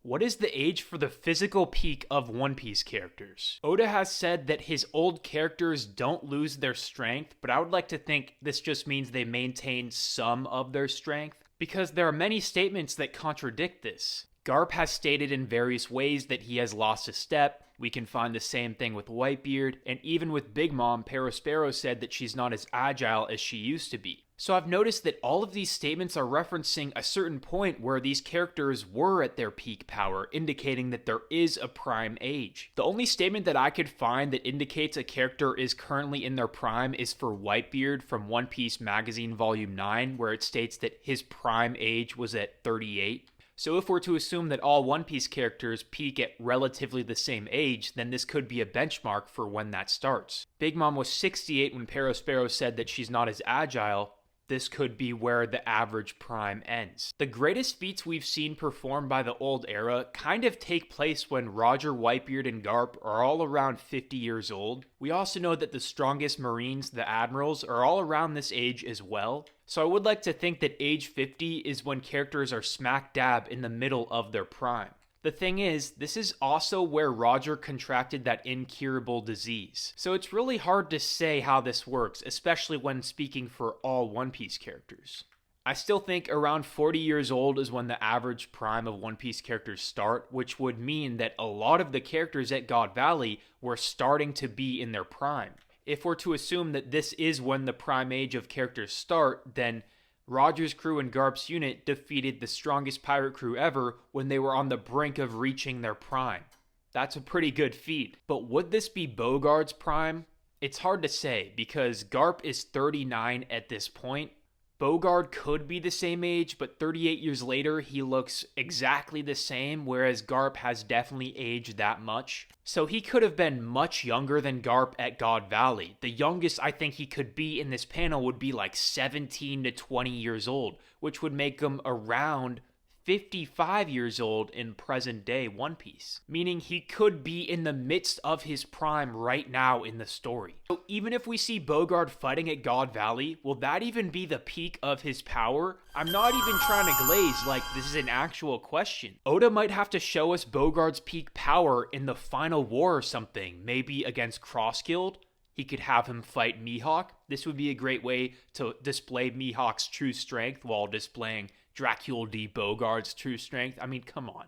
What is the age for the physical peak of One Piece characters? Oda has said that his old characters don't lose their strength, but I would like to think this just means they maintain some of their strength, because there are many statements that contradict this. Garp has stated in various ways that he has lost a step. We can find the same thing with Whitebeard, and even with Big Mom, Perospero said that she's not as agile as she used to be. So I've noticed that all of these statements are referencing a certain point where these characters were at their peak power, indicating that there is a prime age. The only statement that I could find that indicates a character is currently in their prime is for Whitebeard from One Piece Magazine Volume 9, where it states that his prime age was at 38. So if we're to assume that all One Piece characters peak at relatively the same age, then this could be a benchmark for when that starts. Big Mom was 68 when Perospero said that she's not as agile. This could be where the average prime ends. The greatest feats we've seen performed by the old era kind of take place when Roger, Whitebeard, and Garp are all around 50 years old. We also know that the strongest Marines, the Admirals, are all around this age as well. So I would like to think that age 50 is when characters are smack dab in the middle of their prime. The thing is, this is also where Roger contracted that incurable disease. So it's really hard to say how this works, especially when speaking for all One Piece characters. I still think around 40 years old is when the average prime of One Piece characters start, which would mean that a lot of the characters at God Valley were starting to be in their prime. If we're to assume that this is when the prime age of characters start, then Roger's crew and Garp's unit defeated the strongest pirate crew ever when they were on the brink of reaching their prime. That's a pretty good feat. But would this be Bogard's prime? It's hard to say because Garp is 39 at this point. Bogard could be the same age, but 38 years later, he looks exactly the same, whereas Garp has definitely aged that much. So he could have been much younger than Garp at God Valley. The youngest I think he could be in this panel would be like 17 to 20 years old, which would make him around 55 years old in present day One Piece, meaning he could be in the midst of his prime right now in the story. So even if we see Bogard fighting at God Valley, will that even be the peak of his power? I'm not even trying to glaze like this is an actual question. Oda might have to show us Bogard's peak power in the final war or something, maybe against Cross Guild. He could have him fight Mihawk. This would be a great way to display Mihawk's true strength while displaying Dracula D. Bogard's true strength. I mean, come on.